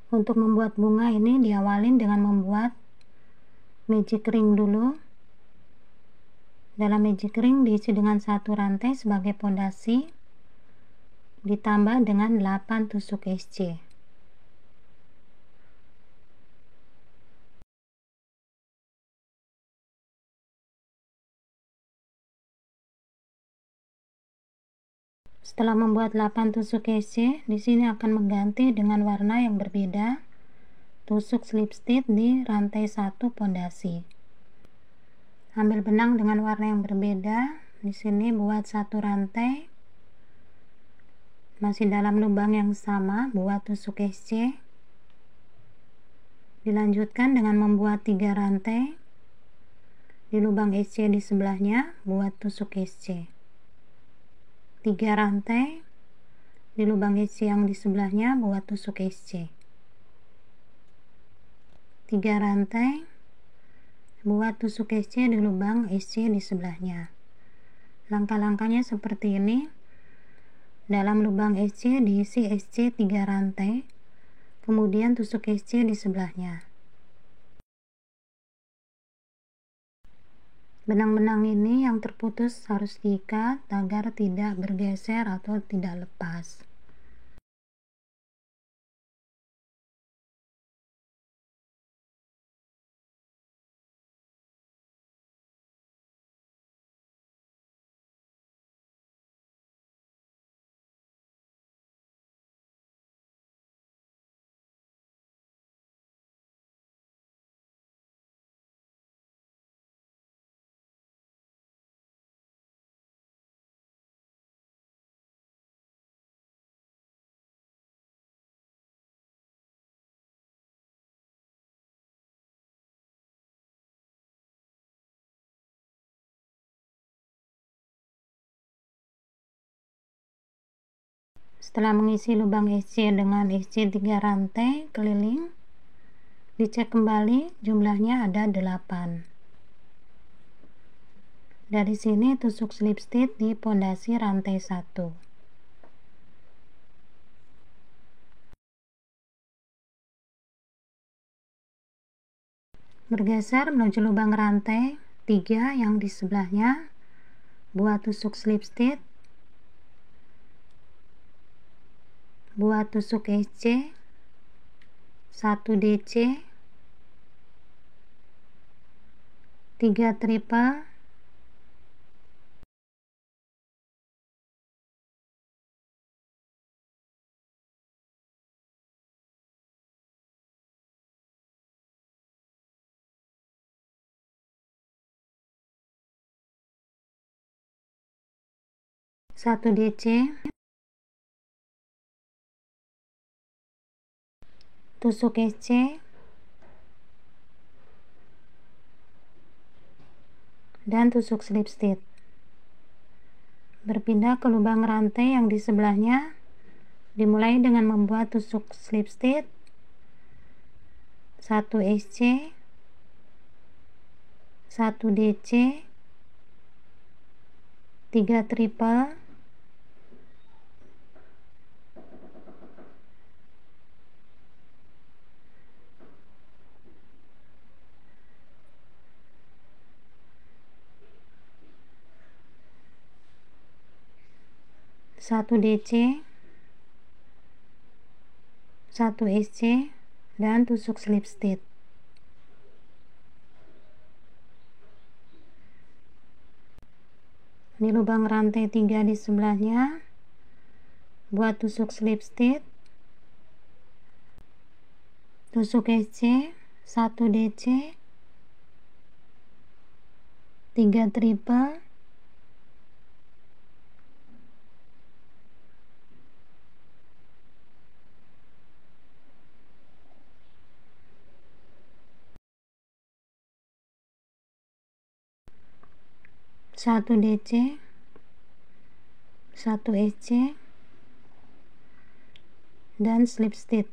Untuk membuat bunga ini diawalin dengan membuat magic ring dulu. Dalam magic ring diisi dengan 1 rantai sebagai pondasi, ditambah dengan 8 tusuk SC. Setelah membuat 8 tusuk SC, di sini akan mengganti dengan warna yang berbeda. Tusuk slip stitch di rantai 1 pondasi. Ambil benang dengan warna yang berbeda. Di sini buat 1 rantai. Masih dalam lubang yang sama, buat tusuk SC. Dilanjutkan dengan membuat 3 rantai. Di lubang SC di sebelahnya, buat tusuk SC. 3 rantai. Di lubang SC yang di sebelahnya, buat tusuk SC. 3 rantai, buat tusuk SC di lubang SC di sebelahnya. Langkah-langkahnya seperti ini. Dalam lubang SC diisi SC 3 rantai, kemudian tusuk SC di sebelahnya. Benang-benang ini yang terputus harus diikat agar tidak bergeser atau tidak lepas. Setelah mengisi lubang SC dengan SC 3 rantai keliling, dicek kembali jumlahnya ada 8. Dari sini tusuk slip stitch di pondasi rantai 1. Bergeser menuju lubang rantai 3 yang di sebelahnya, buat tusuk slip stitch, buat tusuk SC 1 DC, 3 triple, satu DC, tusuk SC, dan tusuk slip stitch. Berpindah ke lubang rantai yang di sebelahnya, dimulai dengan membuat tusuk slip stitch, 1 SC, 1 DC, 3 triple, satu DC, 1 SC, dan tusuk slip stitch. Di lubang rantai 3 di sebelahnya, buat tusuk slip stitch, tusuk SC, 1 DC, 3 triple, satu DC, 1 SC, dan slip stitch.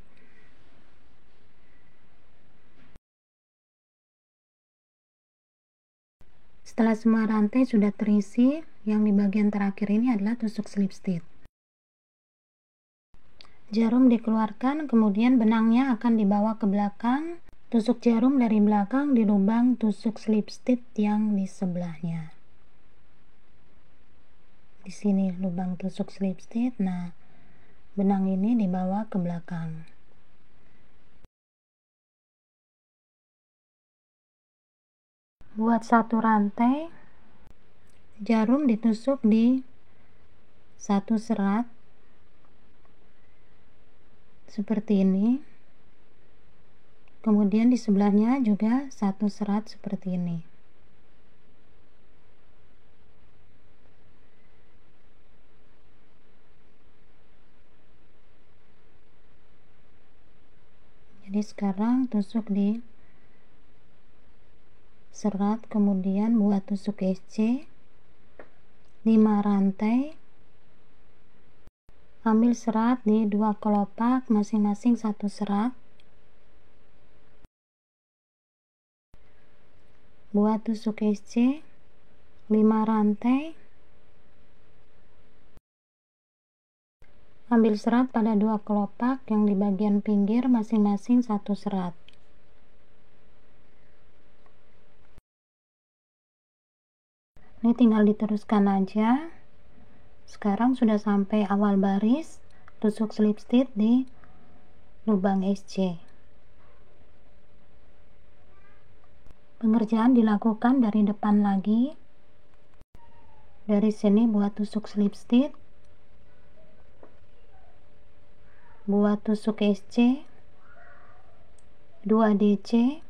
Setelah semua rantai sudah terisi, yang di bagian terakhir ini adalah tusuk slip stitch. Jarum dikeluarkan, kemudian benangnya akan dibawa ke belakang. Tusuk jarum dari belakang di lubang tusuk slip stitch yang di sebelahnya. Di sini lubang tusuk slip stitch. Nah, benang ini dibawa ke belakang. Buat satu rantai, jarum ditusuk di satu serat seperti ini, kemudian di sebelahnya juga satu serat seperti ini. Jadi sekarang tusuk di serat, kemudian buat tusuk SC 5 rantai, ambil serat di 2 kelopak, masing-masing 1 serat, buat tusuk SC 5 rantai, ambil serat pada 2 kelopak yang di bagian pinggir, masing-masing 1 serat. Ini tinggal diteruskan aja. Sekarang sudah sampai awal baris, tusuk slip stitch di lubang SC. Pengerjaan dilakukan dari depan lagi. Dari sini buat tusuk slip stitch, buat tusuk SC 2 DC,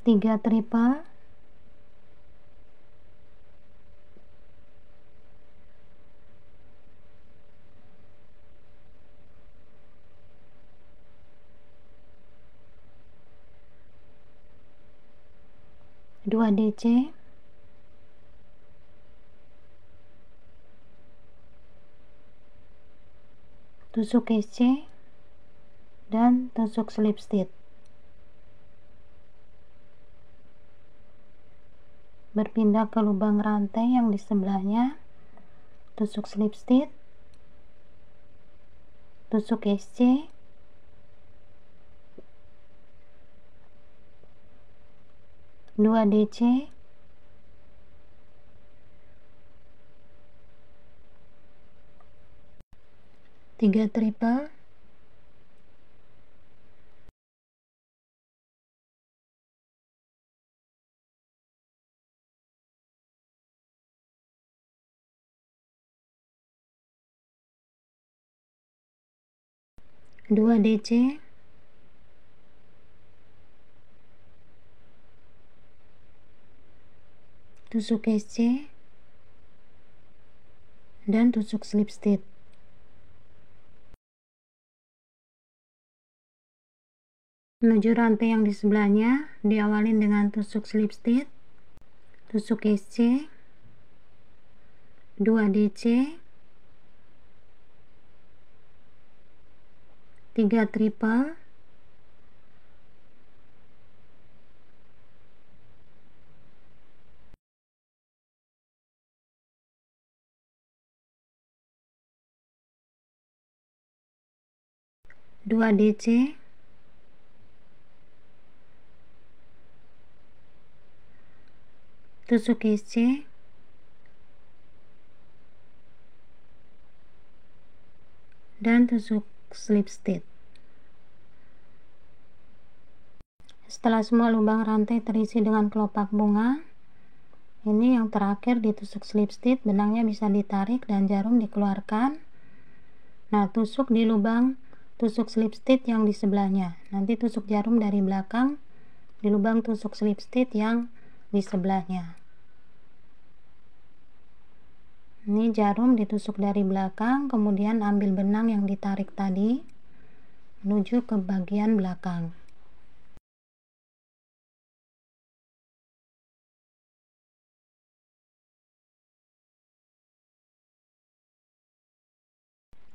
tiga triple, dua DC, tusuk SC dan tusuk slip stitch. Berpindah ke lubang rantai yang di sebelahnya, tusuk slip stitch, tusuk SC, dua DC, tiga triple, dua DC, tusuk SC dan tusuk slip stitch. Menuju rantai yang di sebelahnya, diawalin dengan tusuk slip stitch, tusuk SC, 2 DC, 3 triple, dua DC, tusuk SC, dan tusuk slip stitch. Setelah semua lubang rantai terisi dengan kelopak bunga, ini yang terakhir ditusuk slip stitch, benangnya bisa ditarik dan jarum dikeluarkan. Nah, tusuk di lubang tusuk slip stitch yang di sebelahnya. Nanti tusuk jarum dari belakang di lubang tusuk slip stitch yang di sebelahnya. Ini jarum ditusuk dari belakang, kemudian ambil benang yang ditarik tadi menuju ke bagian belakang.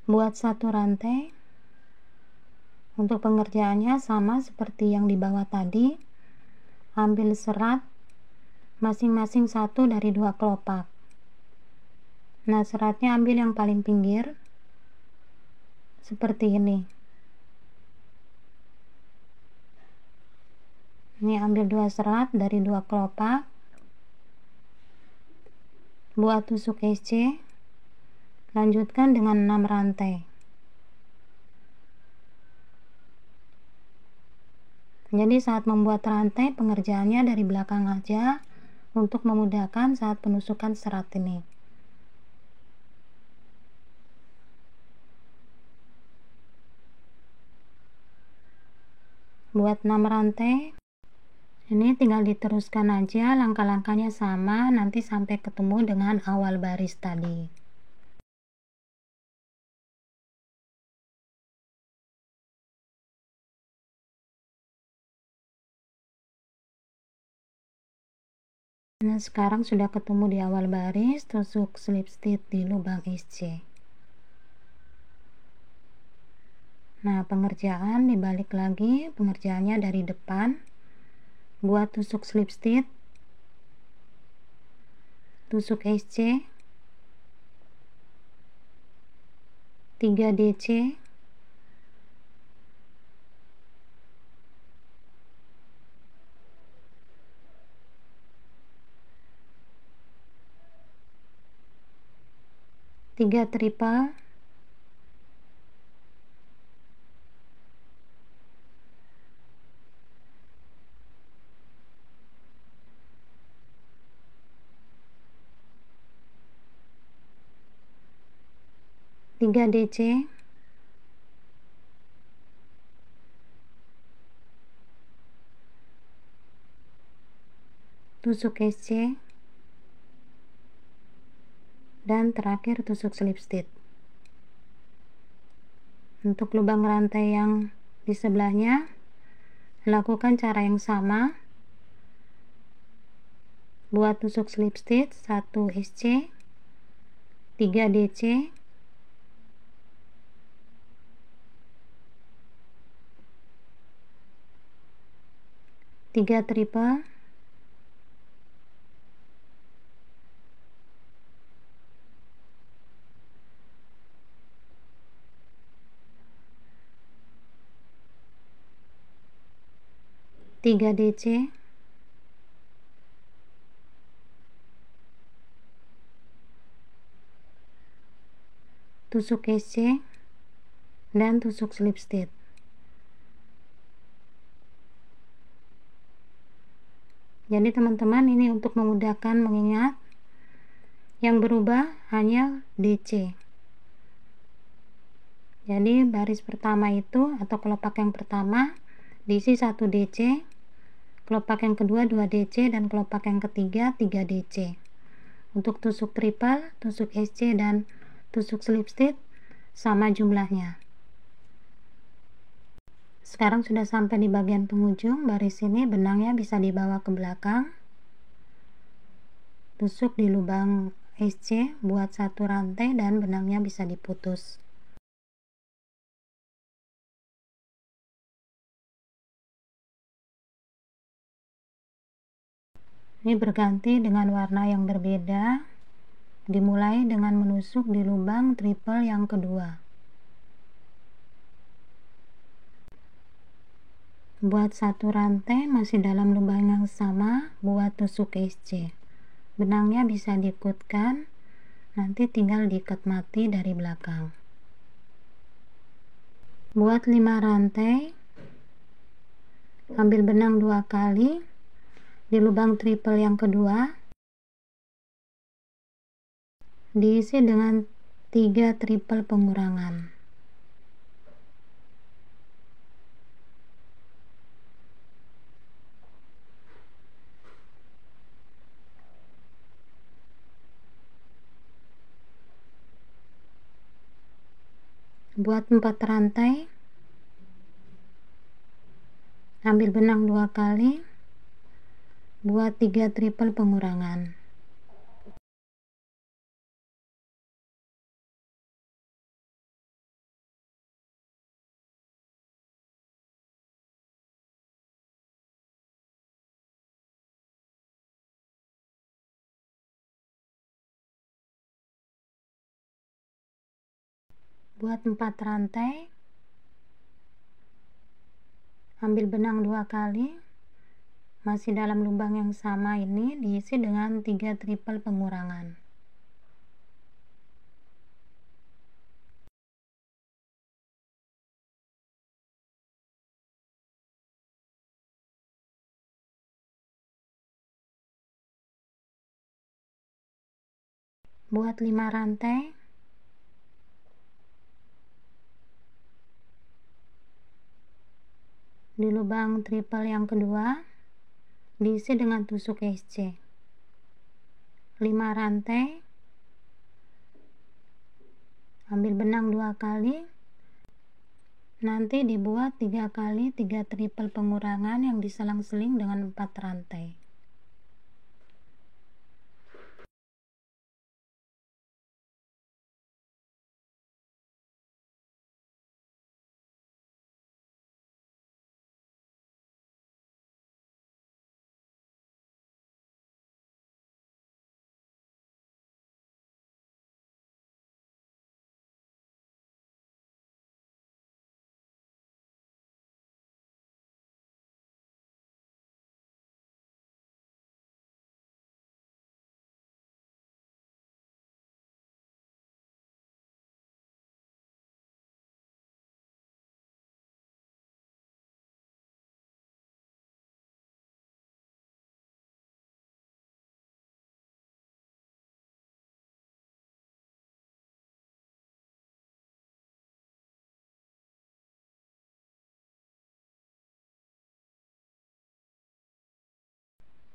Buat satu rantai. Untuk pengerjaannya sama seperti yang di bawah tadi. Ambil serat masing-masing satu dari 2 kelopak. Nah, seratnya ambil yang paling pinggir seperti ini. Ini ambil 2 serat dari 2 kelopak, buat tusuk SC, lanjutkan dengan 6 rantai. Jadi saat membuat rantai, pengerjaannya dari belakang aja untuk memudahkan saat penusukan serat ini. Buat 6 rantai, ini tinggal diteruskan aja, langkah-langkahnya sama, nanti sampai ketemu dengan awal baris tadi. Nah, sekarang sudah ketemu di awal baris, tusuk slip stitch di lubang SC. Nah, pengerjaan dibalik lagi, pengerjaannya dari depan, buat tusuk slip stitch, tusuk SC, 3 DC, tiga triple, tiga DC, tusuk SC, dan terakhir tusuk slip stitch. Untuk lubang rantai yang di sebelahnya, lakukan cara yang sama, buat tusuk slip stitch, 1 SC, 3 DC, 3 triple, tiga DC, tusuk SC, dan tusuk slip stitch. Jadi teman-teman, ini untuk memudahkan mengingat, yang berubah hanya DC. Jadi baris pertama itu atau kelopak yang pertama diisi 1 DC, kelopak yang kedua 2 DC, dan kelopak yang ketiga 3 DC. Untuk tusuk triple, tusuk SC, dan tusuk slip stitch sama jumlahnya. Sekarang sudah sampai di bagian penghujung baris ini, benangnya bisa dibawa ke belakang, tusuk di lubang SC, buat 1 rantai, dan benangnya bisa diputus. Ini berganti dengan warna yang berbeda, dimulai dengan menusuk di lubang triple yang kedua. Buat 1 rantai masih dalam lubang yang sama, buat tusuk SC. Benangnya bisa diikutkan, nanti tinggal diikat mati dari belakang. Buat 5 rantai, ambil benang 2 kali di lubang triple yang kedua, diisi dengan 3 triple pengurangan. Buat 4 rantai, ambil benang 2 kali, buat 3 triple pengurangan. Buat 4 rantai, ambil benang 2 kali, masih dalam lubang yang sama ini diisi dengan 3 triple pengurangan. Buat 5 rantai, di lubang triple yang kedua diisi dengan tusuk SC. 5 rantai, ambil benang 2 kali, nanti dibuat 3 kali 3 triple pengurangan yang diselang-seling dengan 4 rantai.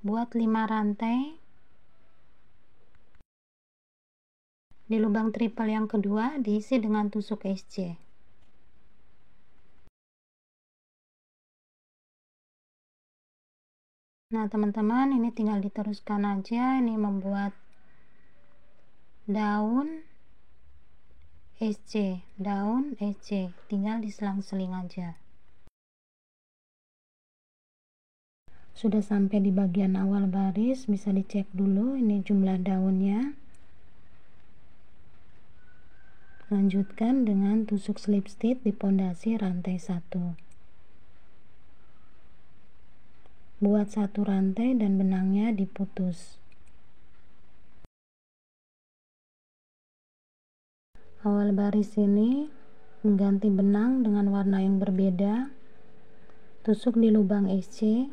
Buat 5 rantai, di lubang triple yang kedua diisi dengan tusuk SC. Nah teman-teman, ini tinggal diteruskan aja, ini membuat daun SC, tinggal diselang-seling aja. Sudah sampai di bagian awal baris, bisa dicek dulu ini jumlah daunnya. Lanjutkan dengan tusuk slip stitch di pondasi rantai 1. Buat 1 rantai dan benangnya diputus. Awal baris ini mengganti benang dengan warna yang berbeda. Tusuk di lubang SC,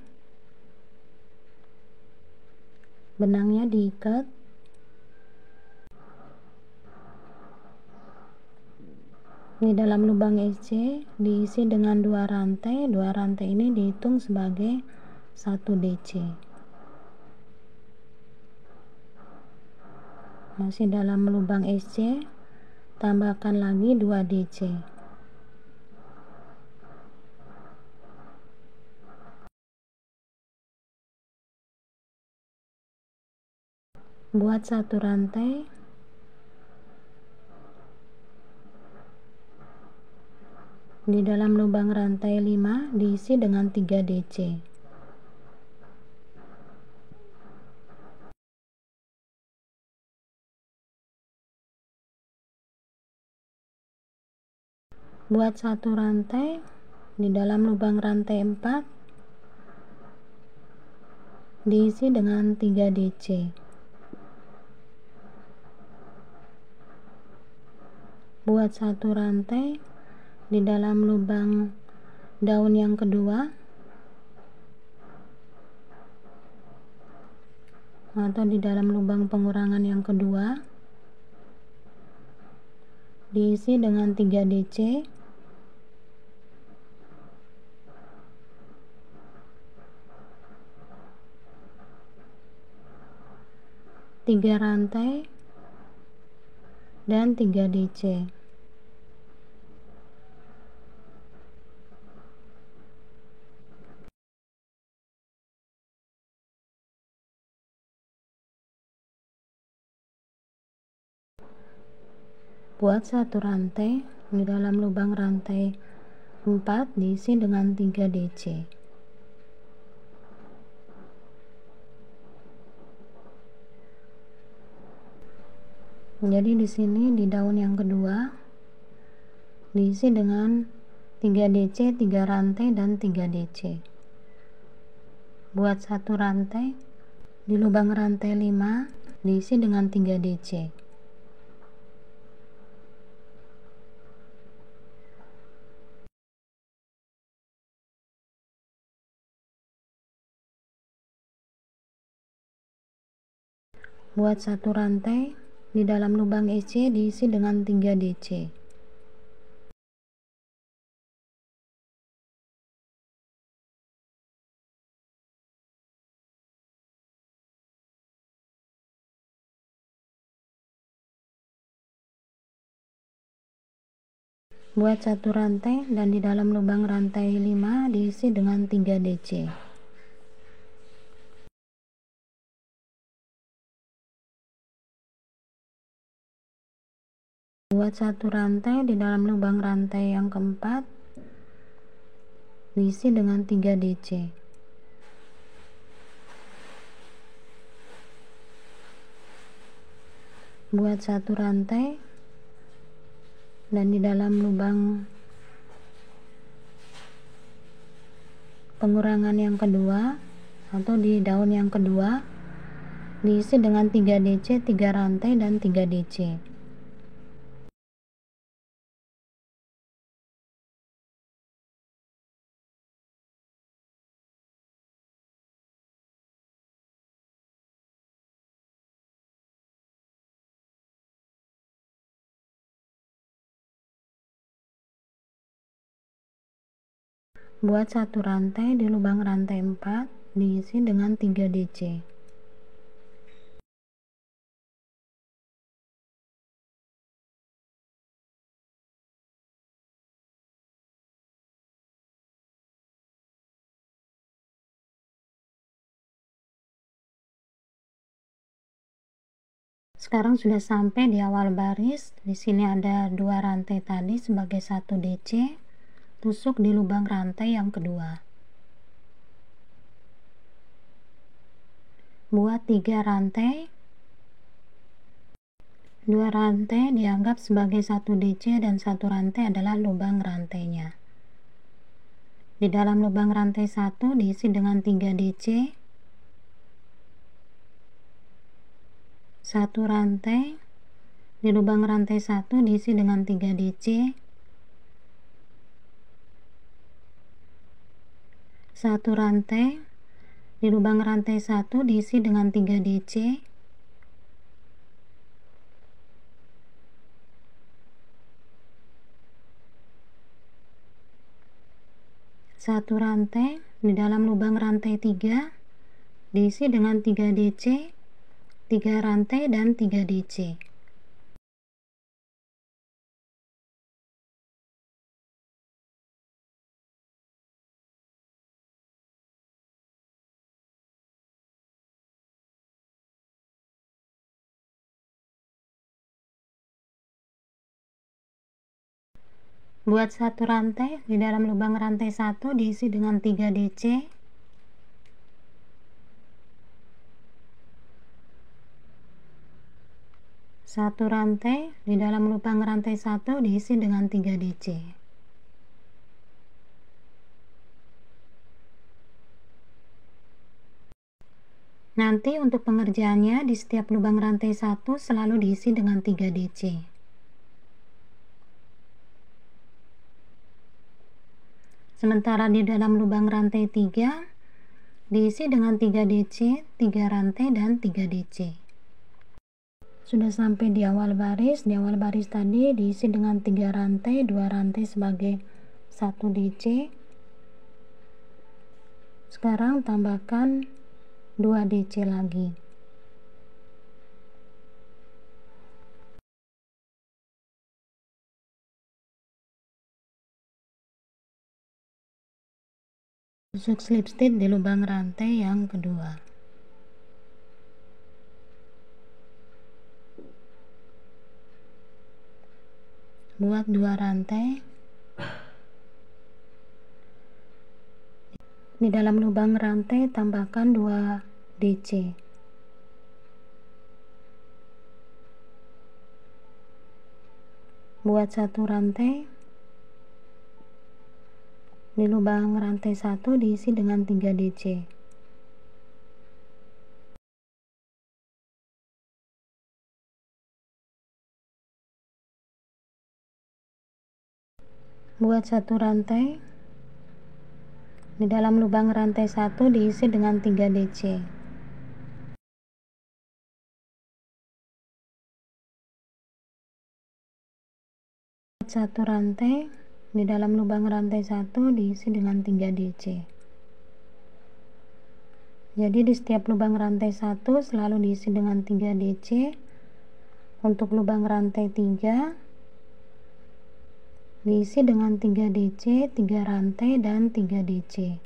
benangnya diikat, di dalam lubang SC diisi dengan 2 rantai. 2 rantai ini dihitung sebagai 1 DC. Masih dalam lubang SC, tambahkan lagi 2 DC. Buat 1 rantai, di dalam lubang rantai 5 diisi dengan 3 DC. Buat 1 rantai, di dalam lubang rantai 4 diisi dengan 3 DC. Buat 1 rantai, di dalam lubang daun yang kedua atau di dalam lubang pengurangan yang kedua diisi dengan 3 DC. Tiga rantai dan 3 DC. Buat 1 rantai, di dalam lubang rantai 4 diisi dengan 3 DC. Jadi di sini di daun yang kedua diisi dengan 3 DC, 3 rantai dan 3 DC. Buat satu rantai di lubang rantai 5, diisi dengan 3 DC. Buat satu rantai di dalam lubang EC diisi dengan 3 DC. Buat satu rantai dan di dalam lubang rantai 5 diisi dengan 3 DC. Buat satu rantai di dalam lubang rantai yang keempat diisi dengan 3 DC. Buat satu rantai dan di dalam lubang pengurangan yang kedua atau di daun yang kedua diisi dengan 3 DC, 3 rantai dan 3 DC. Buat satu rantai di lubang rantai 4 diisi dengan 3 DC. Sekarang sudah sampai di awal baris. Di sini ada 2 rantai tadi sebagai 1 DC. Tusuk di lubang rantai yang kedua. Buat 3 rantai. 2 rantai dianggap sebagai 1 DC dan 1 rantai adalah lubang rantainya. Di dalam lubang rantai 1 diisi dengan 3 DC. 1 rantai di lubang rantai 1 diisi dengan 3 DC. 1 rantai di lubang rantai 1 diisi dengan 3 DC. 1 rantai di dalam lubang rantai 3 diisi dengan 3 DC, 3 rantai dan 3 DC. Buat 1 rantai di dalam lubang rantai 1 diisi dengan 3 DC. 1 rantai di dalam lubang rantai 1 diisi dengan 3 DC. Nanti untuk pengerjaannya di setiap lubang rantai 1 selalu diisi dengan 3 DC. Sementara di dalam lubang rantai 3 diisi dengan 3 DC, 3 rantai dan 3 DC. Sudah sampai di awal baris. Di awal baris tadi diisi dengan 3 rantai, 2 rantai sebagai 1 DC. Sekarang tambahkan 2 DC lagi. Tusuk slip stitch di lubang rantai yang kedua. Buat 2 rantai. Di dalam lubang rantai tambahkan 2 DC. Buat 1 rantai Di lubang rantai 1 diisi dengan 3 DC. Buat satu rantai. Di dalam lubang rantai 1 diisi dengan 3 DC. Satu rantai, di dalam lubang rantai 1 diisi dengan 3 DC. Jadi di setiap lubang rantai 1 selalu diisi dengan 3 DC. Untuk lubang rantai 3 diisi dengan 3 DC, 3 rantai dan 3 DC.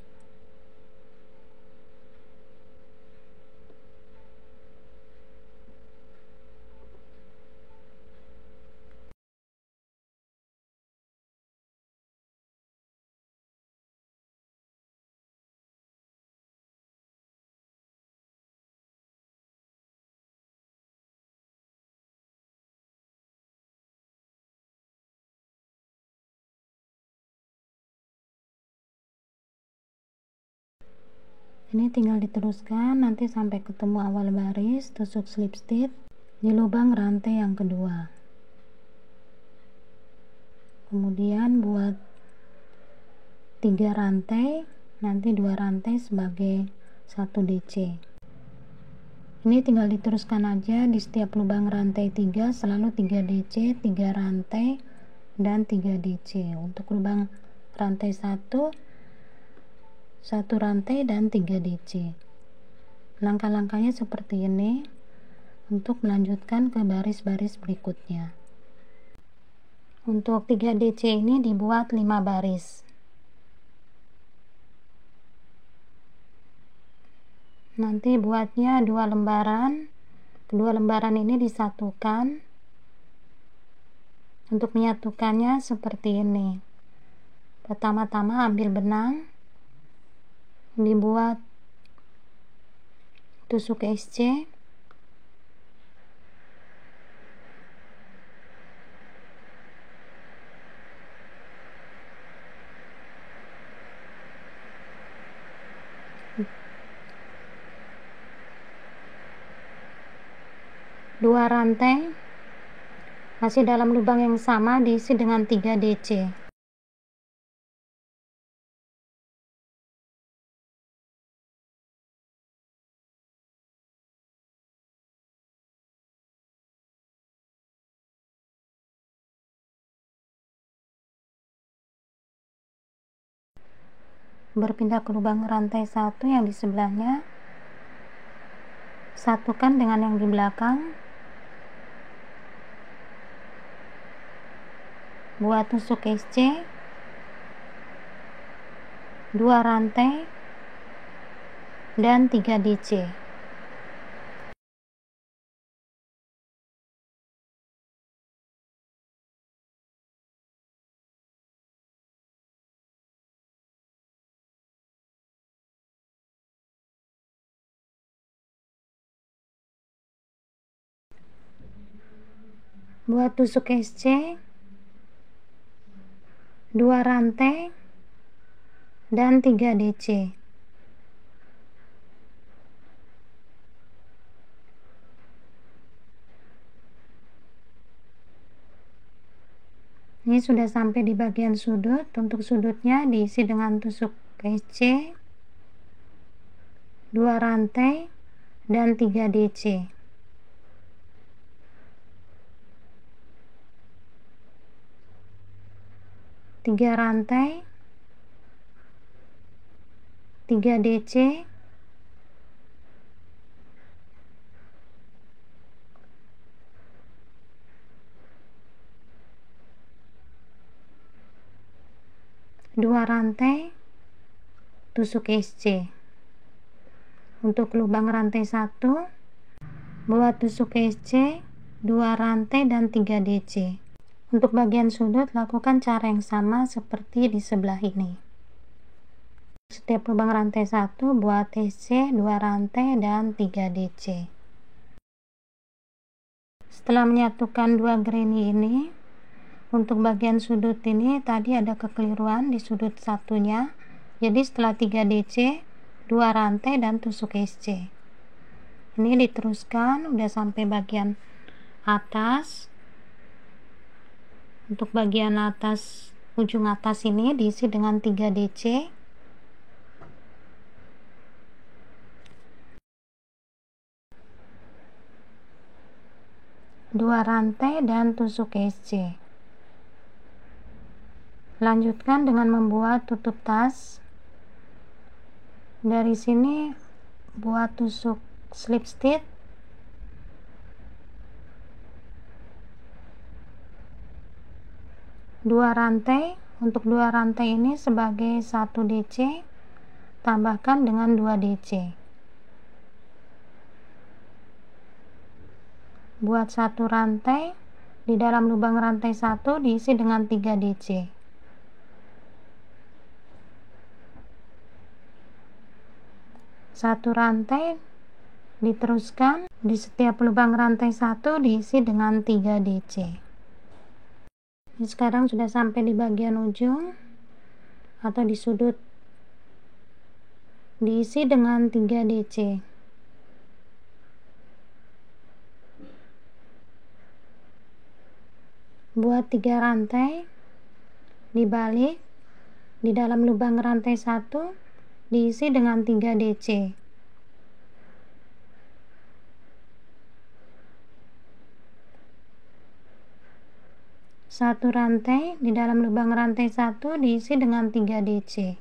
Ini tinggal diteruskan nanti sampai ketemu awal baris, tusuk slip stitch di lubang rantai yang kedua. Kemudian buat 3 rantai, nanti 2 rantai sebagai 1 DC. Ini tinggal diteruskan aja di setiap lubang rantai 3 selalu 3 DC, 3 rantai dan 3 DC. Untuk lubang rantai 1 rantai dan 3 DC. Langkah-langkahnya seperti ini untuk melanjutkan ke baris-baris berikutnya. Untuk 3 DC ini dibuat 5 baris. Nanti buatnya 2 lembaran. Kedua lembaran ini disatukan. Untuk menyatukannya seperti ini. Pertama-tama ambil benang, dibuat tusuk SC, dua rantai masih dalam lubang yang sama diisi dengan 3 DC. Berpindah ke lubang rantai 1 yang di sebelahnya, satukan dengan yang di belakang, buat tusuk SC, 2 rantai dan 3 DC. Buat tusuk SC, 2 rantai dan 3 DC. Ini sudah sampai di bagian sudut. Untuk sudutnya diisi dengan tusuk SC, 2 rantai dan 3 DC. Tiga rantai, 3 DC, dua rantai, tusuk SC. Untuk lubang rantai 1, buat tusuk SC, 2 rantai dan 3 DC. Untuk bagian sudut lakukan cara yang sama seperti di sebelah ini. Setiap lubang rantai 1 buat SC, 2 rantai dan 3 DC. Setelah menyatukan 2 granny ini, Untuk bagian sudut ini tadi ada kekeliruan di sudut satunya, jadi setelah 3 DC 2 rantai dan tusuk SC. Ini diteruskan udah sampai bagian atas. Untuk bagian atas, ujung atas ini diisi dengan 3 DC. Dua rantai dan tusuk SC. Lanjutkan dengan membuat tutup tas. Dari sini buat tusuk slip stitch. Dua rantai. Untuk 2 rantai ini sebagai 1 DC, tambahkan dengan 2 DC. Buat 1 rantai, di dalam lubang rantai 1 diisi dengan 3 DC. Satu rantai diteruskan di setiap lubang rantai 1 diisi dengan 3 DC. Ini sekarang sudah sampai di bagian ujung atau di sudut, diisi dengan 3 DC. Buat 3 rantai, dibalik, di dalam lubang rantai 1 diisi dengan 3 DC. Satu rantai, di dalam lubang rantai 1 diisi dengan 3 DC.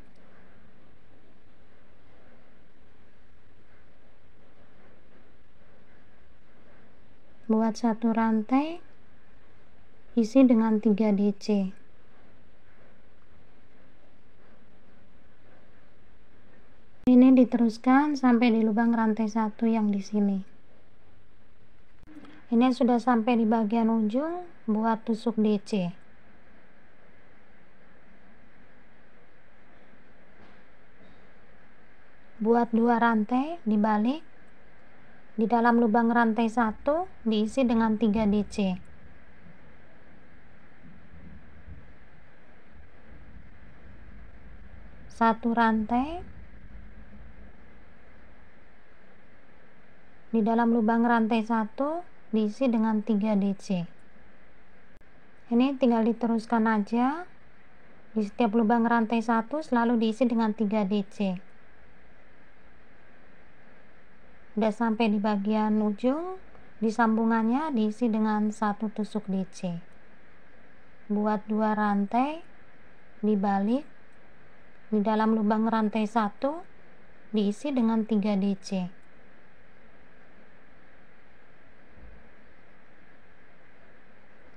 Buat 1 rantai, isi dengan 3 DC. Ini diteruskan sampai di lubang rantai 1 yang di sini. Ini sudah sampai di bagian ujung, buat tusuk DC. Buat 2 rantai, dibalik, di dalam lubang rantai 1 diisi dengan 3 DC. Satu rantai, di dalam lubang rantai 1 diisi dengan 3 DC. Ini tinggal diteruskan aja, di setiap lubang rantai 1 selalu diisi dengan 3 DC. Udah sampai di bagian ujung, di sambungannya diisi dengan 1 tusuk DC. Buat 2 rantai, dibalik, di dalam lubang rantai 1 diisi dengan 3 DC.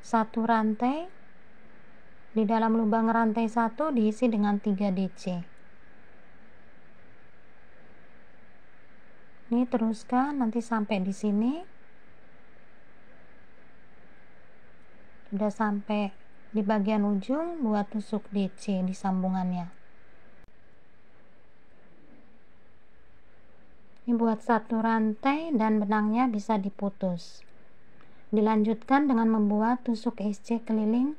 Satu rantai, di dalam lubang rantai 1 diisi dengan 3 DC. Ini teruskan nanti sampai di sini. Sudah sampai di bagian ujung, buat tusuk DC di sambungannya. Ini buat 1 rantai dan benangnya bisa diputus. Dilanjutkan dengan membuat tusuk SC keliling.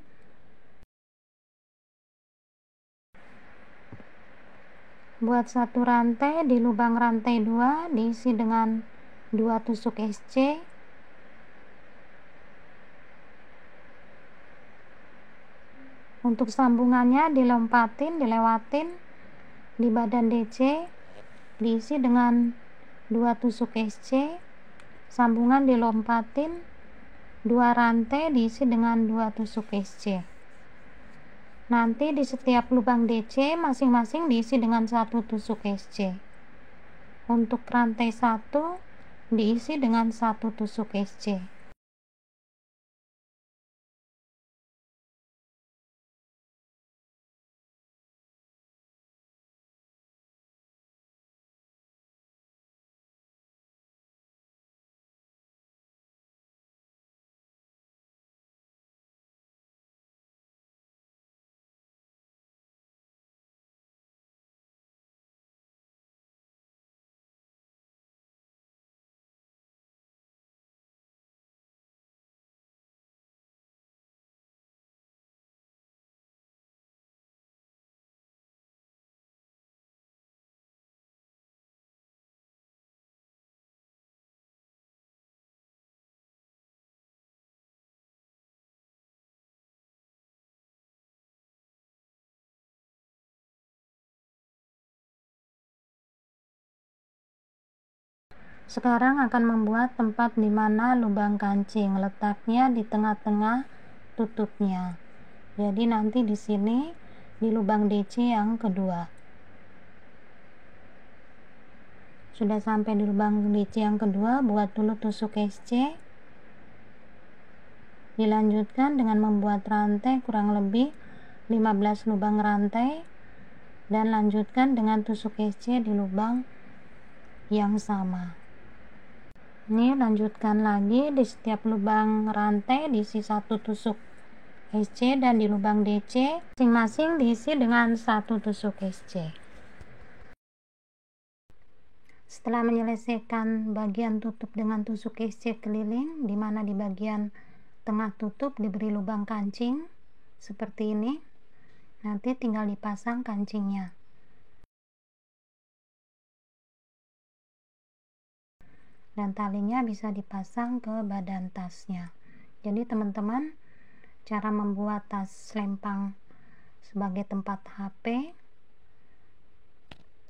Buat 1 rantai, di lubang rantai 2 diisi dengan 2 tusuk SC. Untuk sambungannya dilewatin di badan DC, diisi dengan 2 tusuk SC, sambungan dilompatin, 2 rantai diisi dengan 2 tusuk SC. Nanti di setiap lubang DC masing-masing diisi dengan 1 tusuk SC. Untuk rantai 1 diisi dengan 1 tusuk SC. Sekarang akan membuat tempat di mana lubang kancing, letaknya di tengah-tengah tutupnya. Jadi nanti di sini di lubang DC yang kedua. Sudah sampai di lubang DC yang kedua, buat dulu tusuk SC. Dilanjutkan dengan membuat rantai kurang lebih 15 lubang rantai dan lanjutkan dengan tusuk SC di lubang yang sama. Ini lanjutkan lagi di setiap lubang rantai diisi 1 tusuk SC dan di lubang DC masing-masing diisi dengan 1 tusuk SC. Setelah menyelesaikan bagian tutup dengan tusuk SC keliling, di mana di bagian tengah tutup diberi lubang kancing seperti ini, nanti tinggal dipasang kancingnya. Dan talinya bisa dipasang ke badan tasnya. Jadi teman-teman, cara membuat tas selempang sebagai tempat HP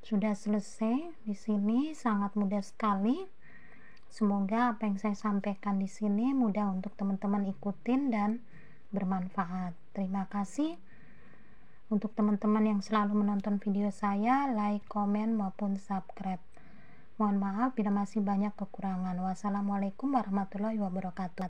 sudah selesai. Di sini sangat mudah sekali. Semoga apa yang saya sampaikan di sini mudah untuk teman-teman ikutin dan bermanfaat. Terima kasih untuk teman-teman yang selalu menonton video saya, like, komen maupun subscribe. Mohon maaf bila masih banyak kekurangan. Wassalamualaikum warahmatullahi wabarakatuh.